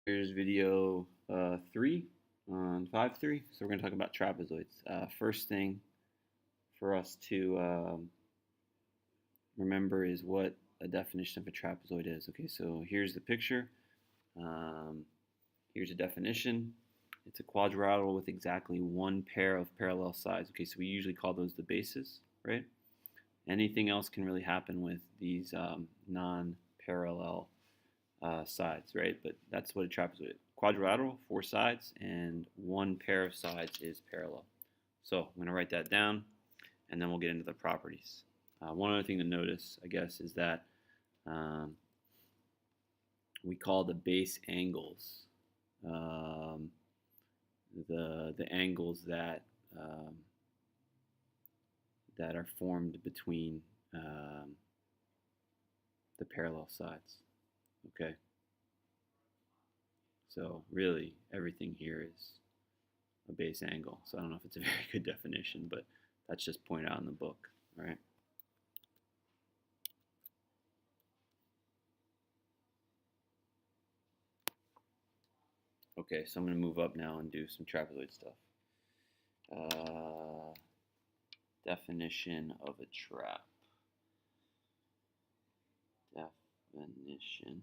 Here's video 3 on 5.3. So we're going to talk about trapezoids. First thing for us to remember is what a definition of a trapezoid is. Okay, so here's the picture. Here's a definition. It's a quadrilateral with exactly one pair of parallel sides. Okay, so we usually call those the bases, right? Anything else can really happen with these non-parallel sides, right? But that's what a trapezoid is. Quadrilateral, 4 sides, and one pair of sides is parallel. So I'm going to write that down, and then we'll get into the properties. One other thing to notice, I guess, is that we call the base angles the angles that that are formed between the parallel sides. Okay. So really, everything here is a base angle. So I don't know if it's a very good definition, but that's just pointed out in the book, all right? Okay, so I'm going to move up now and do some trapezoid stuff. Definition of a trap. Definition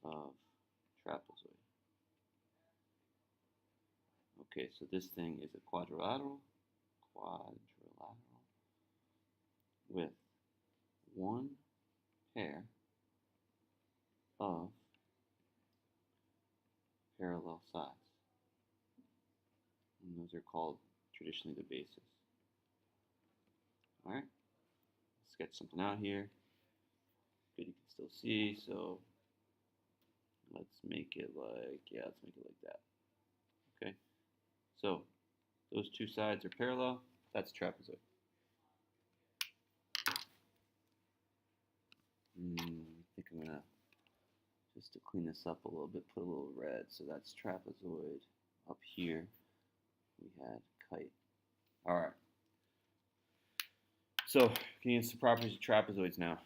of trapezoid. Okay, so this thing is a quadrilateral with one pair of parallel sides. And those are called traditionally the bases. Alright, sketch something out here. Good, you can still see, so let's make it like, let's make it like that. Okay, so those two sides are parallel, that's trapezoid. I think I'm gonna, just to clean this up a little bit, put a little red, so that's trapezoid. Up here, we had kite. Alright. So, can you use the properties of trapezoids now?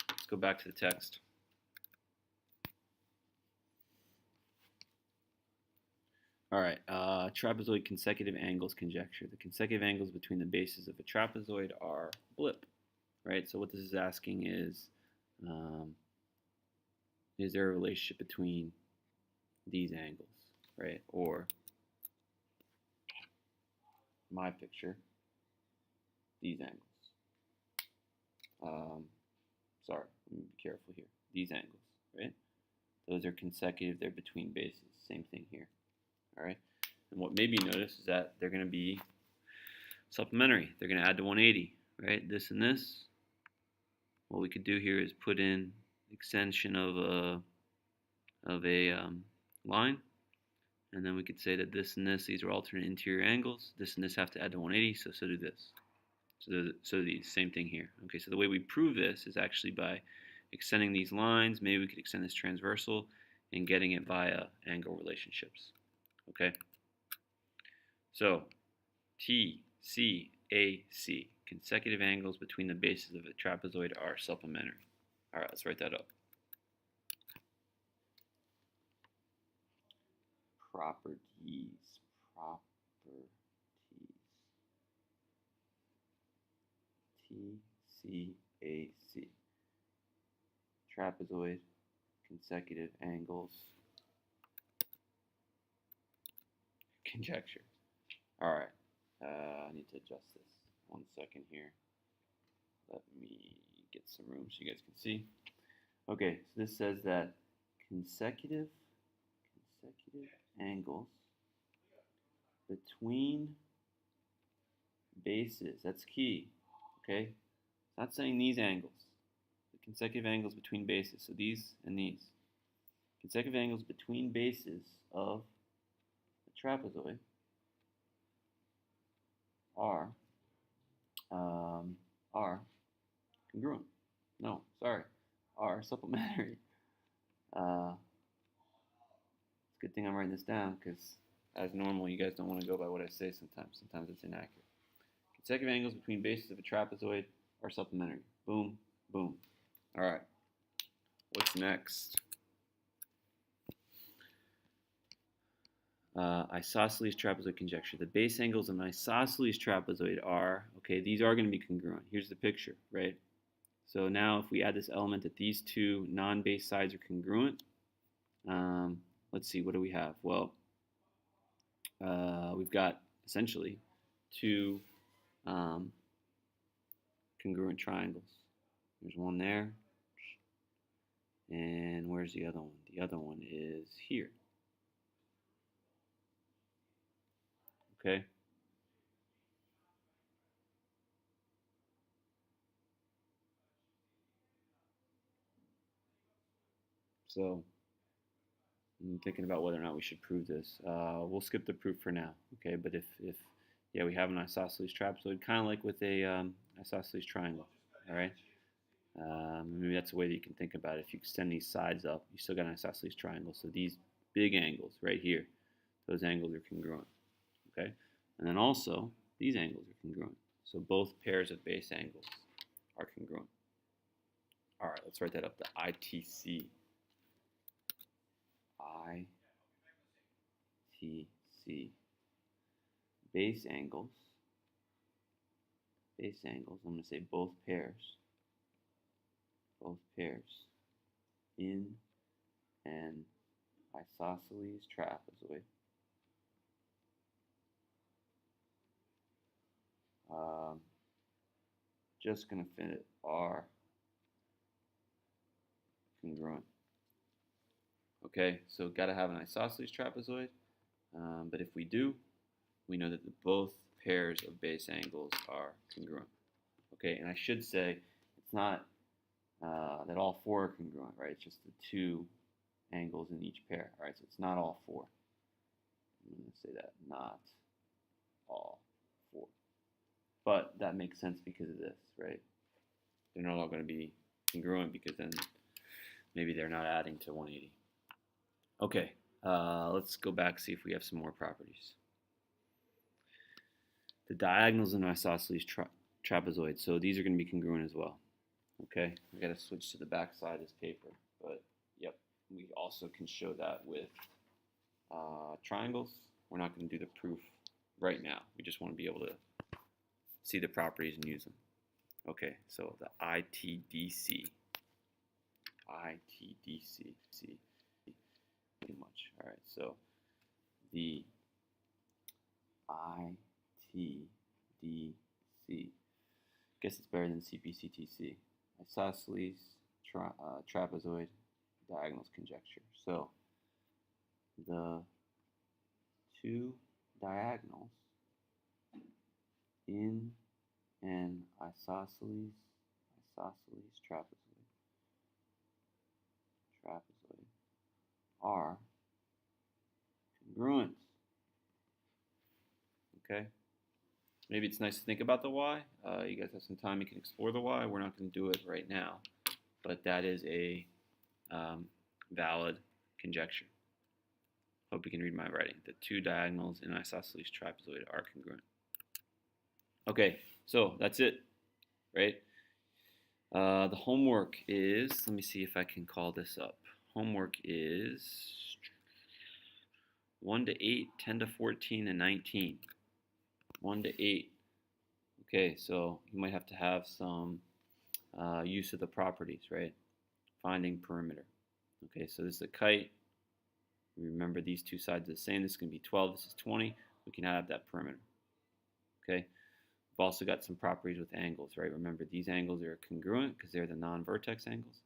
Let's go back to the text. Alright, trapezoid consecutive angles conjecture. The consecutive angles between the bases of a trapezoid are blip, right? So what this is asking is there a relationship between these angles, right? Or, my picture, these angles. Sorry, let me be careful here. These angles, right? Those are consecutive, they're between bases. Same thing here, all right? And what maybe you notice is that they're going to be supplementary. They're going to add to 180, right? This and this. What we could do here is put in extension of a line, and then we could say that this and this, these are alternate interior angles. This and this have to add to 180, so do this. So these, same thing here. Okay, so the way we prove this is actually by extending these lines. Maybe we could extend this transversal and getting it via angle relationships. Okay, so T, C, A, C. Consecutive angles between the bases of a trapezoid are supplementary. All right, let's write that up. Properties. TCAC. Trapezoid, consecutive angles, conjecture. Alright, I need to adjust this. 1 second here. Let me get some room so you guys can see. Okay, so this says that consecutive angles between bases, that's key. Okay, it's not saying these angles. The consecutive angles between bases, so these and these. Consecutive angles between bases of a trapezoid are congruent. No, sorry, are supplementary. It's a good thing I'm writing this down because, as normal, you guys don't want to go by what I say sometimes. Sometimes it's inaccurate. Consecutive angles between bases of a trapezoid are supplementary. Boom, boom. All right. What's next? isosceles trapezoid conjecture. The base angles of an isosceles trapezoid are, okay, these are going to be congruent. Here's the picture, right? So now if we add this element that these two non-base sides are congruent, let's see, what do we have? Well, we've got essentially two congruent triangles. There's one there, and where's the other one? The other one is here. Okay. So I'm thinking about whether or not we should prove this. We'll skip the proof for now, okay? But if yeah, we have an isosceles trapezoid, kind of like with a isosceles triangle, all right? Maybe that's a way that you can think about it. If you extend these sides up, you still got an isosceles triangle. So these big angles right here, those angles are congruent, okay? And then also, these angles are congruent. So both pairs of base angles are congruent. All right, let's write that up, the ITC. ITC. Base angles, I'm going to say both pairs in an isosceles trapezoid just going to fit are congruent. Okay, so got to have an isosceles trapezoid, but if we do, we know that both pairs of base angles are congruent. Okay, and I should say it's not that all four are congruent, right? It's just the two angles in each pair, all right? So it's not all four. I'm going to say that, not all four. But that makes sense because of this, right? They're not all going to be congruent because then maybe they're not adding to 180. Okay, let's go back, see if we have some more properties. The diagonals in an isosceles trapezoid, so these are going to be congruent as well. Okay, we got to switch to the back side of this paper, but yep, we also can show that with triangles. We're not going to do the proof right now. We just want to be able to see the properties and use them. Okay, so the ITDC. Too much. All right, so the ITDC. Guess it's better than CPCTC. Isosceles trapezoid diagonals conjecture. So the two diagonals in an isosceles trapezoid are congruent. Okay? Maybe it's nice to think about the why. You guys have some time, you can explore the why. We're not going to do it right now, but that is a valid conjecture. Hope you can read my writing. The two diagonals in an isosceles trapezoid are congruent. Okay, so that's it, right? The homework is, let me see if I can call this up. Homework is 1 to 8, 10 to 14, and 19. 1 to 8. Okay, so you might have to have some use of the properties, right? Finding perimeter. Okay, so this is a kite. Remember these two sides are the same. This is going to be 12, this is 20. We can add that perimeter. Okay, we've also got some properties with angles, right? Remember these angles are congruent because they're the non-vertex angles.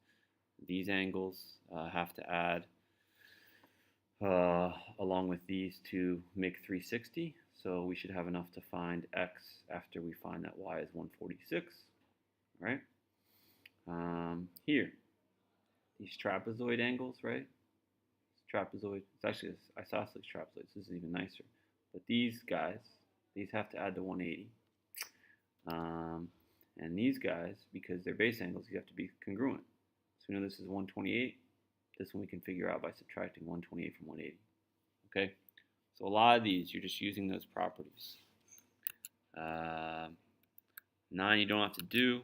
These angles have to add along with these to make 360. So we should have enough to find x after we find that y is 146. Right? Here, these trapezoid angles, right? Trapezoid, it's actually an isosceles trapezoid, so this is even nicer. But these guys, these have to add to 180. And these guys, because they're base angles, you have to be congruent. So we know this is 128. This one we can figure out by subtracting 128 from 180. Okay? So a lot of these, you're just using those properties. 9 you don't have to do.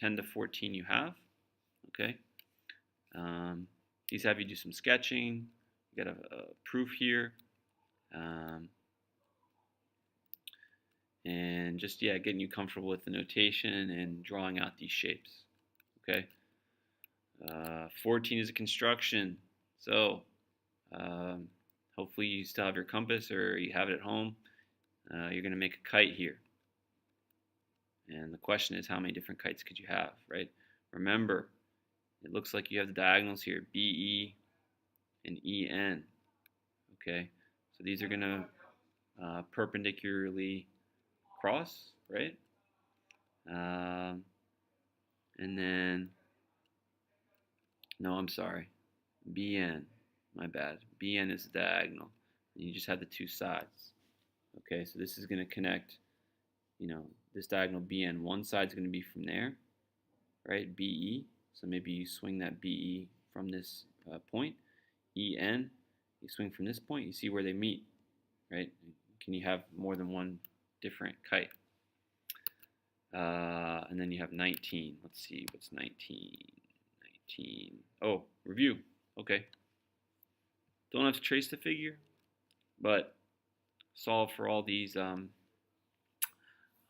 10 to 14 you have. Okay? These have you do some sketching. You got a proof here. And just, yeah, getting you comfortable with the notation and drawing out these shapes. Okay. 14 is a construction. So hopefully you still have your compass or you have it at home. You're going to make a kite here. And the question is, how many different kites could you have, right? Remember, it looks like you have the diagonals here, BE and EN. Okay, so these are going to perpendicularly cross, right? And then, no, I'm sorry, BN, my bad. BN is the diagonal. And you just have the two sides. Okay, so this is going to connect, this diagonal BN. One side's going to be from there, right, BE. So maybe you swing that BE from this point. EN, you swing from this point, you see where they meet, right? Can you have more than one different kite? And then you have 19. Let's see, what's 19? 19. Oh, review. Okay. Don't have to trace the figure, but solve for all these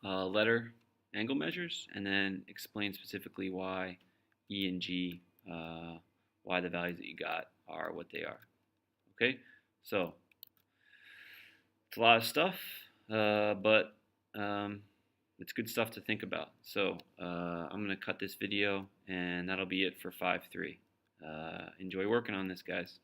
letter angle measures, and then explain specifically why E and G, why the values that you got are what they are. Okay, so it's a lot of stuff, but it's good stuff to think about. So I'm going to cut this video, and that'll be it for 5-3. Enjoy working on this, guys.